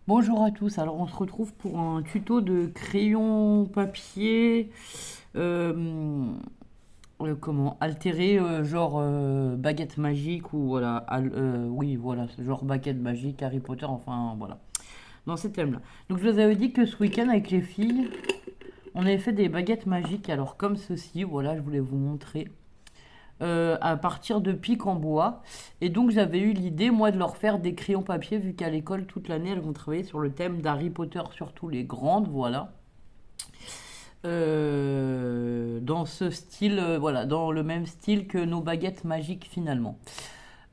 Bonjour à tous, alors on se retrouve pour un tuto de crayon papier, euh, comment, altéré, genre baguette magique ou voilà, oui voilà, genre baguette magique, Harry Potter, enfin voilà, dans ces thèmes-là. Donc je vous avais dit que ce week-end avec les filles, on avait fait des baguettes magiques, alors comme ceci, voilà, je voulais vous montrer. À partir de pics en bois. Et donc j'avais eu l'idée, moi, de leur faire des crayons papier, vu qu'à l'école, toute l'année, elles vont travailler sur le thème d'Harry Potter, surtout les grandes, voilà. Dans ce style, voilà, dans le même style que nos baguettes magiques finalement.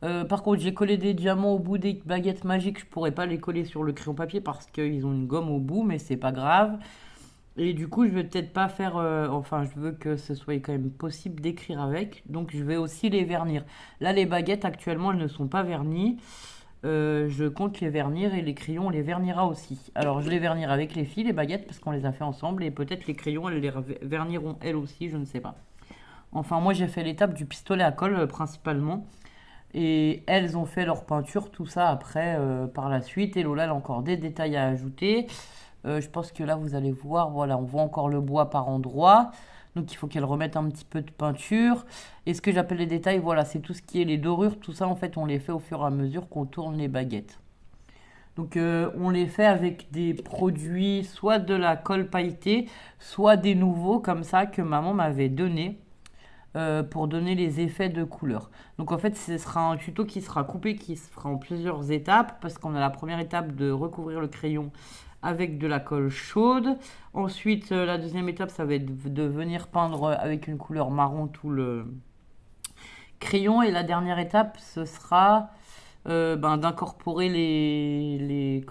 Par contre, j'ai collé des diamants au bout des baguettes magiques. Je pourrais pas les coller sur le crayon papier parce qu'ils ont une gomme au bout, mais c'est pas grave. Et du coup, je vais peut-être pas faire. Enfin, je veux que ce soit quand même possible d'écrire avec. Donc, je vais aussi les vernir. Là, les baguettes, actuellement, elles ne sont pas vernies. Je compte les vernir et les crayons, on les vernira aussi. Alors, je les vernirai avec les filles, les baguettes, parce qu'on les a fait ensemble. Et peut-être les crayons, elles les verniront elles aussi, je ne sais pas. Enfin, moi, j'ai fait l'étape du pistolet à colle principalement. Et elles ont fait leur peinture, tout ça après, par la suite. Et Lola, elle a encore des détails à ajouter. Je pense que là, vous allez voir, voilà, on voit encore le bois par endroit. Donc, il faut qu'elle remette un petit peu de peinture. Et ce que j'appelle les détails, voilà, c'est tout ce qui est les dorures. Tout ça, en fait, on les fait au fur et à mesure qu'on tourne les baguettes. Donc, on les fait avec des produits, soit de la colle pailletée, soit des nouveaux, comme ça, que maman m'avait donné pour donner les effets de couleur. Donc en fait, ce sera un tuto qui sera coupé, qui se fera en plusieurs étapes, parce qu'on a la première étape de recouvrir le crayon avec de la colle chaude. Ensuite, la deuxième étape, ça va être de venir peindre avec une couleur marron tout le crayon. Et la dernière étape, ce sera d'incorporer les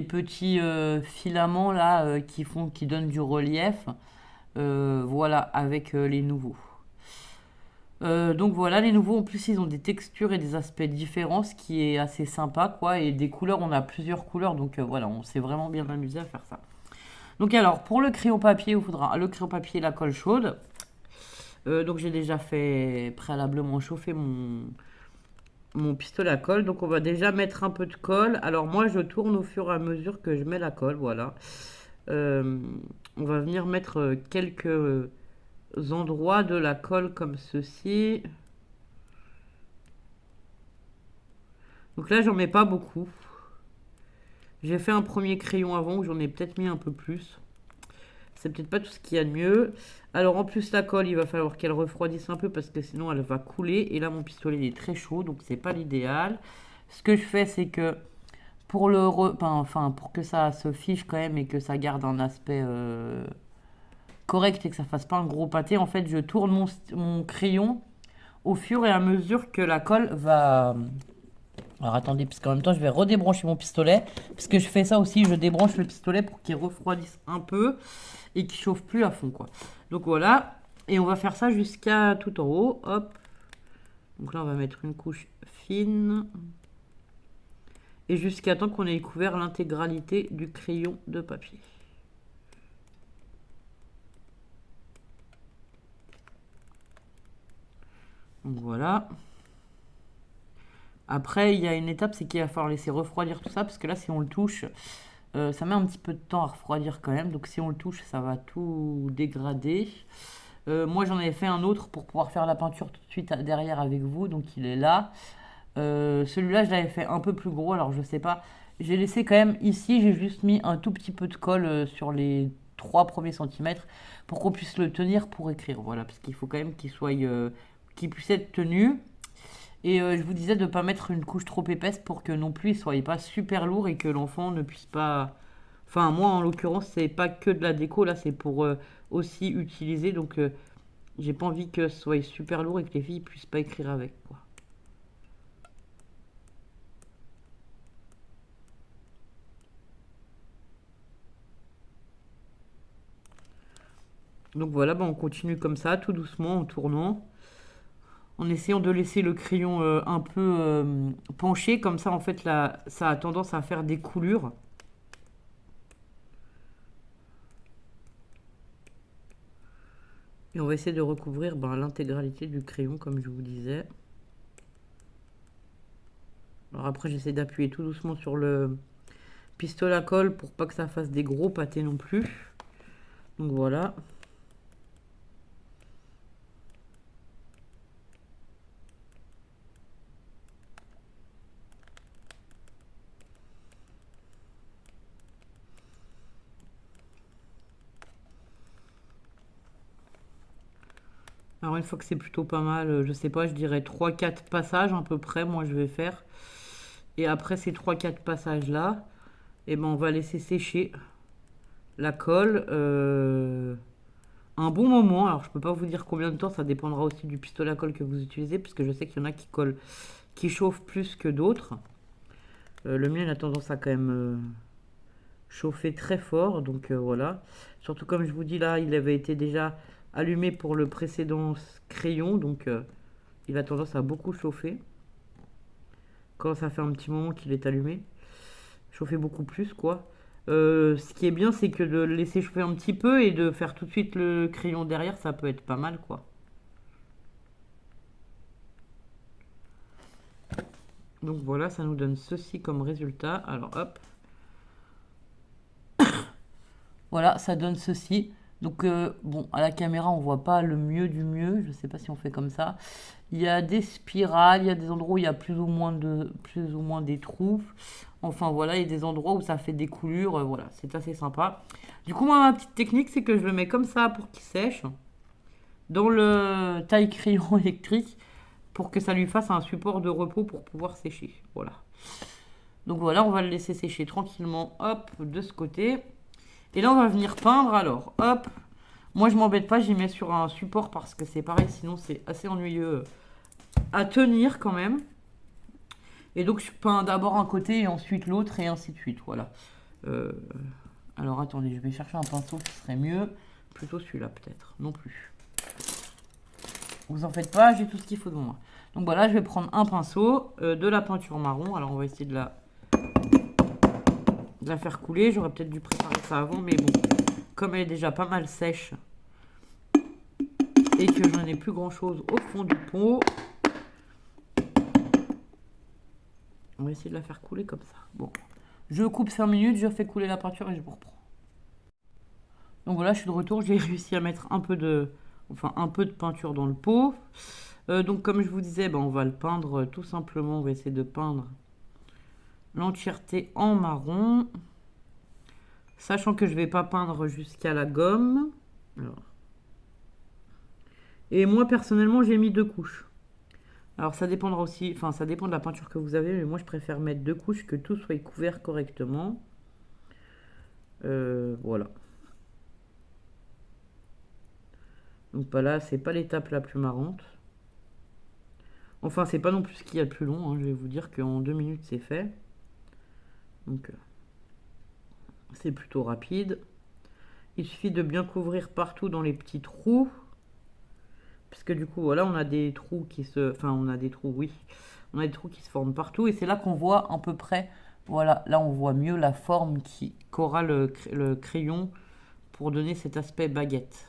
petits filaments là qui donnent du relief. Voilà, avec les nouveaux. Donc voilà, les nouveaux en plus ils ont des textures et des aspects différents, ce qui est assez sympa quoi. Et des couleurs, on a plusieurs couleurs, donc voilà, on s'est vraiment bien amusé à faire ça. Donc alors pour le crayon papier, il faudra le crayon papier et la colle chaude. Donc j'ai déjà fait préalablement chauffer mon pistolet à colle. Donc on va déjà mettre un peu de colle. Alors moi je tourne au fur et à mesure que je mets la colle, voilà. Euh, on va venir mettre quelques endroits de la colle comme ceci. Donc là, j'en mets pas beaucoup. J'ai fait un premier crayon avant où j'en ai peut-être mis un peu plus. C'est peut-être pas tout ce qu'il y a de mieux. Alors en plus la colle, il va falloir qu'elle refroidisse un peu parce que sinon elle va couler. Et là mon pistolet est très chaud, donc c'est pas l'idéal. Ce que je fais, c'est que pour que ça se fiche quand même et que ça garde un aspect correct et que ça fasse pas un gros pâté, en fait je tourne mon crayon au fur et à mesure que la colle va. Alors attendez, parce qu'en même temps, je vais redébrancher mon pistolet. Parce que je fais ça aussi, je débranche le pistolet pour qu'il refroidisse un peu et qu'il chauffe plus à fond, quoi. Donc voilà. Et on va faire ça jusqu'à tout en haut. Hop. Donc là, on va mettre une couche fine. Et jusqu'à temps qu'on ait couvert l'intégralité du crayon de papier. Donc voilà. Après, il y a une étape, c'est qu'il va falloir laisser refroidir tout ça. Parce que là, si on le touche, ça met un petit peu de temps à refroidir quand même. Donc si on le touche, ça va tout dégrader. Moi, j'en avais fait un autre pour pouvoir faire la peinture tout de suite derrière avec vous, donc il est là. Celui-là, je l'avais fait un peu plus gros, alors je sais pas. J'ai laissé quand même ici, j'ai juste mis un tout petit peu de colle sur les 3 premiers centimètres pour qu'on puisse le tenir pour écrire. Voilà, parce qu'il faut quand même qu'il puisse être tenu. Et je vous disais de ne pas mettre une couche trop épaisse pour que non plus il soit pas super lourd et que l'enfant ne puisse pas. Enfin, moi en l'occurrence, c'est pas que de la déco, là c'est pour aussi utiliser. Donc j'ai pas envie que ce soit super lourd et que les filles puissent pas écrire avec, quoi. Donc voilà, on continue comme ça, tout doucement, en tournant, en essayant de laisser le crayon un peu penché, comme ça en fait là, ça a tendance à faire des coulures. Et on va essayer de recouvrir l'intégralité du crayon, comme je vous disais. Alors après, j'essaie d'appuyer tout doucement sur le pistolet à colle pour pas que ça fasse des gros pâtés non plus. Donc voilà. Alors une fois que c'est plutôt pas mal, je sais pas, je dirais 3-4 passages à peu près, moi je vais faire. Et après ces 3-4 passages là, et ben on va laisser sécher la colle un bon moment. Alors je peux pas vous dire combien de temps, ça dépendra aussi du pistolet à colle que vous utilisez, parce que je sais qu'il y en a qui collent, qui chauffent plus que d'autres. Le mien il a tendance à quand même chauffer très fort, donc voilà. Surtout comme je vous dis là, il avait été déjà allumé pour le précédent crayon, donc il a tendance à beaucoup chauffer. Quand ça fait un petit moment qu'il est allumé, chauffer beaucoup plus quoi. Ce qui est bien, c'est que de le laisser chauffer un petit peu et de faire tout de suite le crayon derrière, ça peut être pas mal quoi. Donc voilà, ça nous donne ceci comme résultat. Alors hop, voilà, ça donne ceci. Donc bon, à la caméra, on voit pas le mieux du mieux. Je sais pas si on fait comme ça. Il y a des spirales, il y a des endroits où il y a plus ou moins des trous. Enfin voilà, il y a des endroits où ça fait des coulures. Voilà, c'est assez sympa. Du coup, moi, ma petite technique, c'est que je le mets comme ça pour qu'il sèche dans le taille-crayon électrique pour que ça lui fasse un support de repos pour pouvoir sécher. Voilà. Donc voilà, on va le laisser sécher tranquillement, hop, de ce côté. Et là, on va venir peindre. Alors, hop. Moi, je m'embête pas, j'y mets sur un support parce que c'est pareil, sinon c'est assez ennuyeux à tenir quand même. Et donc, je peins d'abord un côté et ensuite l'autre et ainsi de suite. Voilà. Euh, alors, attendez, je vais chercher un pinceau qui serait mieux. Plutôt celui-là, peut-être. Non plus. Vous en faites pas, j'ai tout ce qu'il faut de moi. Donc voilà, je vais prendre un pinceau, de la peinture marron. Alors, on va essayer de la faire couler. J'aurais peut-être dû préparer ça avant, mais bon, comme elle est déjà pas mal sèche et que j'en ai plus grand chose au fond du pot, on va essayer de la faire couler comme ça. Bon, je coupe 5 minutes, je fais couler la peinture et je vous reprends. Donc voilà, je suis de retour, j'ai réussi à mettre un peu de peinture dans le pot. Donc comme je vous disais, on va le peindre tout simplement, on va essayer de peindre l'entièreté en marron. Sachant que je ne vais pas peindre jusqu'à la gomme. Alors. Et moi, personnellement, j'ai mis 2 couches. Alors, ça dépendra aussi... Enfin, ça dépend de la peinture que vous avez. Mais moi, je préfère mettre 2 couches, que tout soit couvert correctement. Voilà. Donc, là, c'est pas l'étape la plus marrante. Enfin, c'est pas non plus ce qu'il y a le plus long. Je vais vous dire qu'en 2 minutes, c'est fait. Donc, c'est plutôt rapide. Il suffit de bien couvrir partout dans les petits trous. Parce que du coup, voilà, on a des trous qui se... Enfin, on a des trous, oui. On a des trous qui se forment partout. Et c'est là qu'on voit à peu près... Voilà, là, on voit mieux la forme qu'aura le crayon pour donner cet aspect baguette.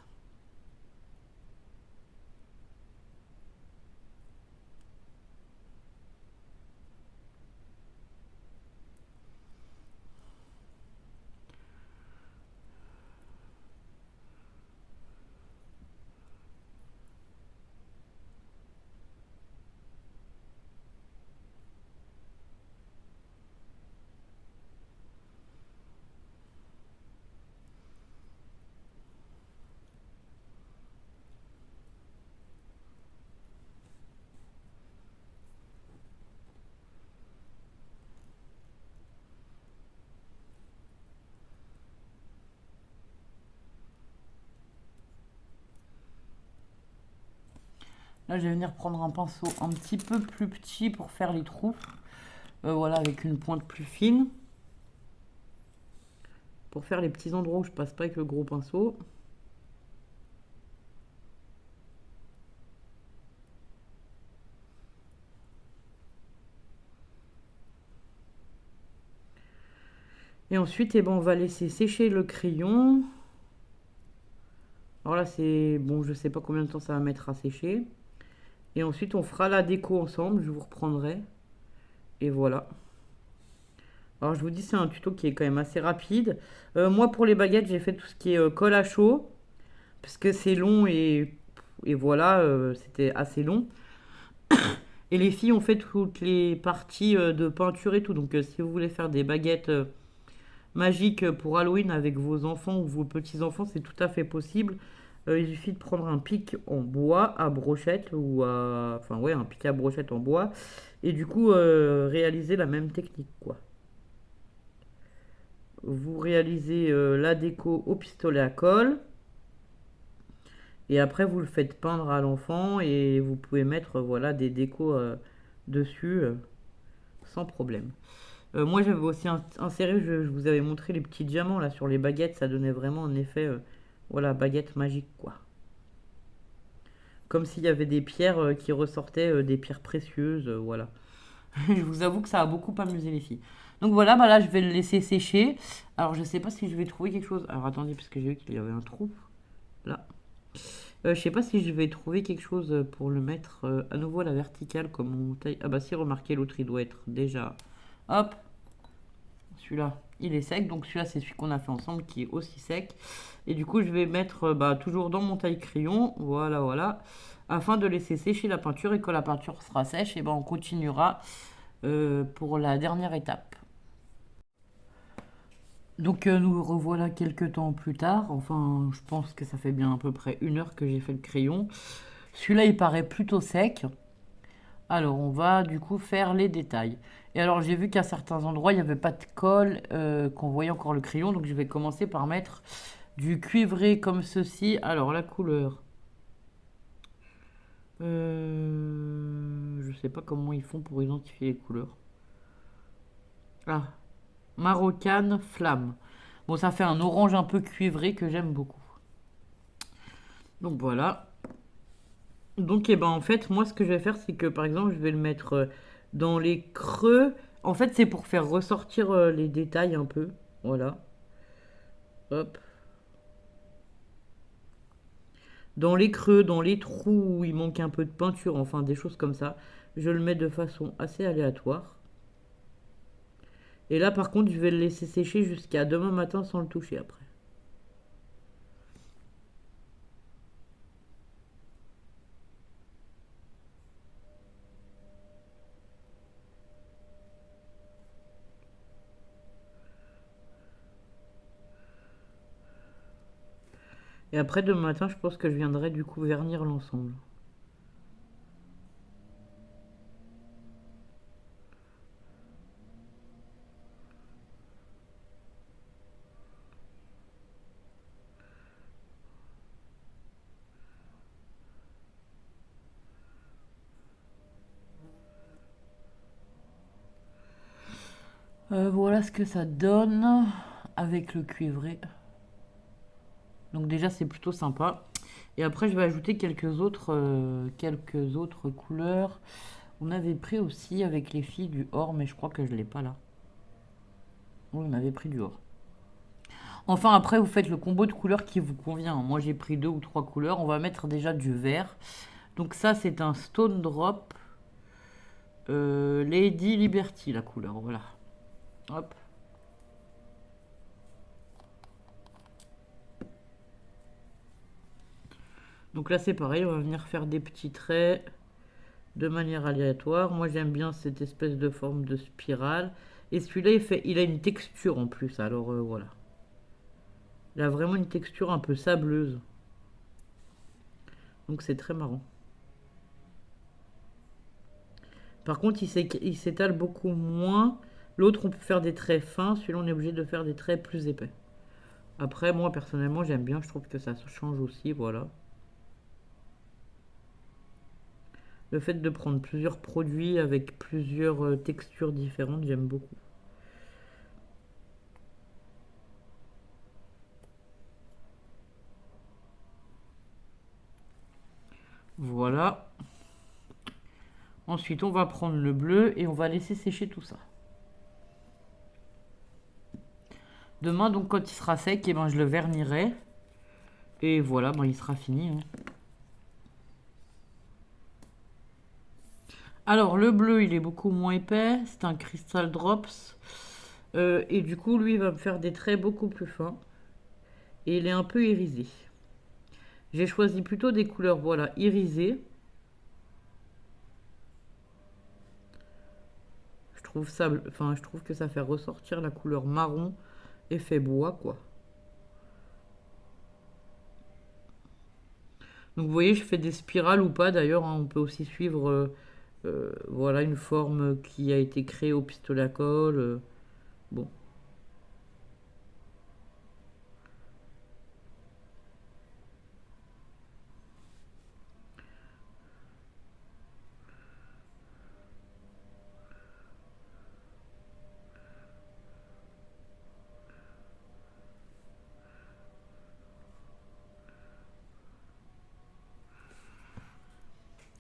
Là, je vais venir prendre un pinceau un petit peu plus petit pour faire les trous. Voilà, avec une pointe plus fine. Pour faire les petits endroits où je passe pas avec le gros pinceau. Et ensuite, on va laisser sécher le crayon. Alors là, c'est... Bon, je sais pas combien de temps ça va mettre à sécher. Et ensuite, on fera la déco ensemble. Je vous reprendrai. Et voilà. Alors je vous dis, c'est un tuto qui est quand même assez rapide. Moi pour les baguettes, j'ai fait tout ce qui est colle à chaud, parce que c'est long et voilà, c'était assez long. Et les filles ont fait toutes les parties de peinture et tout. Donc si vous voulez faire des baguettes magiques pour Halloween avec vos enfants ou vos petits-enfants, c'est tout à fait possible. Il suffit de prendre un pic en bois à brochette ou à... Enfin ouais, un pic à brochette en bois. Et du coup, réaliser la même technique, quoi. Vous réalisez la déco au pistolet à colle. Et après, vous le faites peindre à l'enfant et vous pouvez mettre voilà, des décos dessus sans problème. Moi, j'avais aussi inséré, je vous avais montré les petits diamants là sur les baguettes, ça donnait vraiment un effet, voilà, baguette magique quoi. Comme s'il y avait des pierres qui ressortaient, des pierres précieuses, voilà. Je vous avoue que ça a beaucoup amusé les filles. Donc voilà, bah là je vais le laisser sécher. Alors je sais pas si je vais trouver quelque chose. Alors attendez, parce que j'ai vu qu'il y avait un trou là. Je sais pas si je vais trouver quelque chose pour le mettre à nouveau à la verticale comme on taille. Ah bah si, remarquez, l'autre il doit être déjà. Hop, celui-là il est sec. Donc celui-là c'est celui qu'on a fait ensemble qui est aussi sec. Et du coup je vais mettre bah, toujours dans mon taille-crayon. Voilà, voilà. Afin de laisser sécher la peinture et quand la peinture sera sèche, et ben on continuera pour la dernière étape. Donc nous revoilà quelques temps plus tard. Enfin, je pense que ça fait bien à peu près 1 heure que j'ai fait le crayon. Celui-là, il paraît plutôt sec. Alors, on va du coup faire les détails. Et alors, j'ai vu qu'à certains endroits, il n'y avait pas de colle, qu'on voyait encore le crayon. Donc, je vais commencer par mettre du cuivré comme ceci. Alors, la couleur. Je sais pas comment ils font pour identifier les couleurs. Ah, Marocaine flamme. Bon, ça fait un orange un peu cuivré que j'aime beaucoup. Donc voilà. Donc, eh ben, en fait, moi, ce que je vais faire, c'est que, par exemple, je vais le mettre dans les creux. En fait, c'est pour faire ressortir les détails un peu. Voilà. Hop. Dans les creux, dans les trous où il manque un peu de peinture, enfin, des choses comme ça. Je le mets de façon assez aléatoire. Et là, par contre, je vais le laisser sécher jusqu'à demain matin sans le toucher après. Et après, demain matin, je pense que je viendrai du coup vernir l'ensemble. Voilà ce que ça donne avec le cuivré. Donc déjà c'est plutôt sympa. Et après je vais ajouter quelques autres couleurs. On avait pris aussi avec les filles du or, mais je crois que je l'ai pas là. Oui, on avait pris du or. Enfin après vous faites le combo de couleurs qui vous convient. Moi j'ai pris 2 ou 3 couleurs. On va mettre déjà du vert. Donc ça c'est un Stone Drop Lady Liberty la couleur. Voilà. Hop. Donc là c'est pareil, on va venir faire des petits traits de manière aléatoire. Moi j'aime bien cette espèce de forme de spirale. Et celui-là il a une texture en plus, alors voilà. Il a vraiment une texture un peu sableuse. Donc c'est très marrant. Par contre il s'étale beaucoup moins. L'autre on peut faire des traits fins, celui-là on est obligé de faire des traits plus épais. Après moi personnellement j'aime bien, je trouve que ça change aussi, voilà. Le fait de prendre plusieurs produits avec plusieurs textures différentes, j'aime beaucoup. Voilà. Ensuite, on va prendre le bleu et on va laisser sécher tout ça. Demain, donc, quand il sera sec, et ben, je le vernirai. Et voilà, ben, il sera fini, hein. Alors, le bleu, il est beaucoup moins épais. C'est un Crystal Drops. Et du coup, lui, il va me faire des traits beaucoup plus fins. Et il est un peu irisé. J'ai choisi plutôt des couleurs, voilà, irisées. Je trouve ça, enfin, je trouve que ça fait ressortir la couleur marron effet bois, quoi. Donc vous voyez, je fais des spirales ou pas d'ailleurs, hein. On peut aussi suivre voilà, une forme qui a été créée au pistolet à colle. Bon.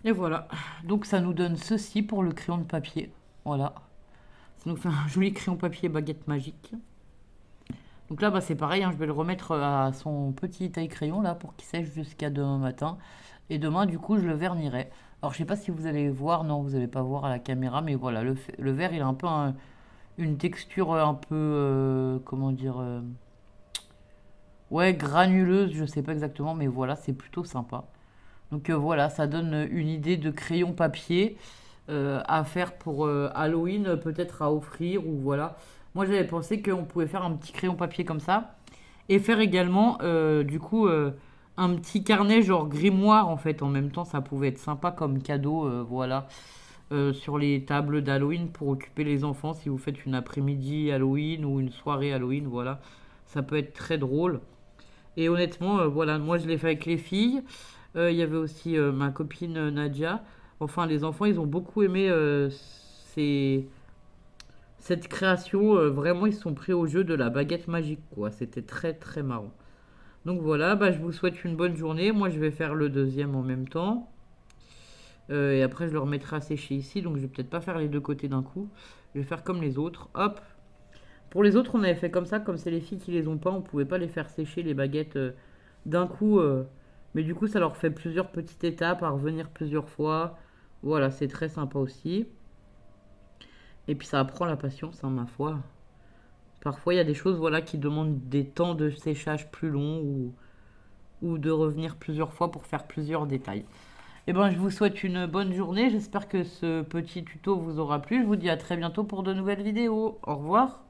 Et voilà. Donc ça nous donne ceci pour le crayon de papier. Voilà. Ça nous fait un joli crayon papier baguette magique. Donc là, bah, c'est pareil, hein, je vais le remettre à son petit taille crayon là pour qu'il sèche jusqu'à demain matin. Et demain, du coup, je le vernirai. Alors, je sais pas si vous allez voir, non, vous n'allez pas voir à la caméra, mais voilà, le verre, il a un peu une texture un peu, comment dire, ouais, granuleuse, je sais pas exactement, mais voilà, c'est plutôt sympa. Donc voilà, ça donne une idée de crayon papier à faire pour Halloween, peut-être à offrir ou voilà. Moi j'avais pensé qu'on pouvait faire un petit crayon papier comme ça et faire également du coup un petit carnet genre grimoire en fait en même temps ça pouvait être sympa comme cadeau voilà sur les tables d'Halloween pour occuper les enfants si vous faites une après-midi Halloween ou une soirée Halloween voilà ça peut être très drôle et honnêtement voilà moi je l'ai fait avec les filles. Il y avait aussi ma copine Nadia. Enfin, les enfants, ils ont beaucoup aimé ces- cette création. Vraiment, ils se sont pris au jeu de la baguette magique, quoi. C'était très, très marrant. Donc voilà, bah, je vous souhaite une bonne journée. Moi, je vais faire le deuxième en même temps. Et après, je le remettrai à sécher ici. Donc, je vais peut-être pas faire les deux côtés d'un coup. Je vais faire comme les autres. Hop. Pour les autres, on avait fait comme ça. Comme c'est les filles qui les ont pas, on pouvait pas les faire sécher, les baguettes, d'un coup. Mais du coup, ça leur fait plusieurs petites étapes à revenir plusieurs fois. Voilà, c'est très sympa aussi. Et puis ça apprend la patience, hein, ma foi. Parfois, il y a des choses voilà, qui demandent des temps de séchage plus longs ou de revenir plusieurs fois pour faire plusieurs détails. Et ben, je vous souhaite une bonne journée. J'espère que ce petit tuto vous aura plu. Je vous dis à très bientôt pour de nouvelles vidéos. Au revoir.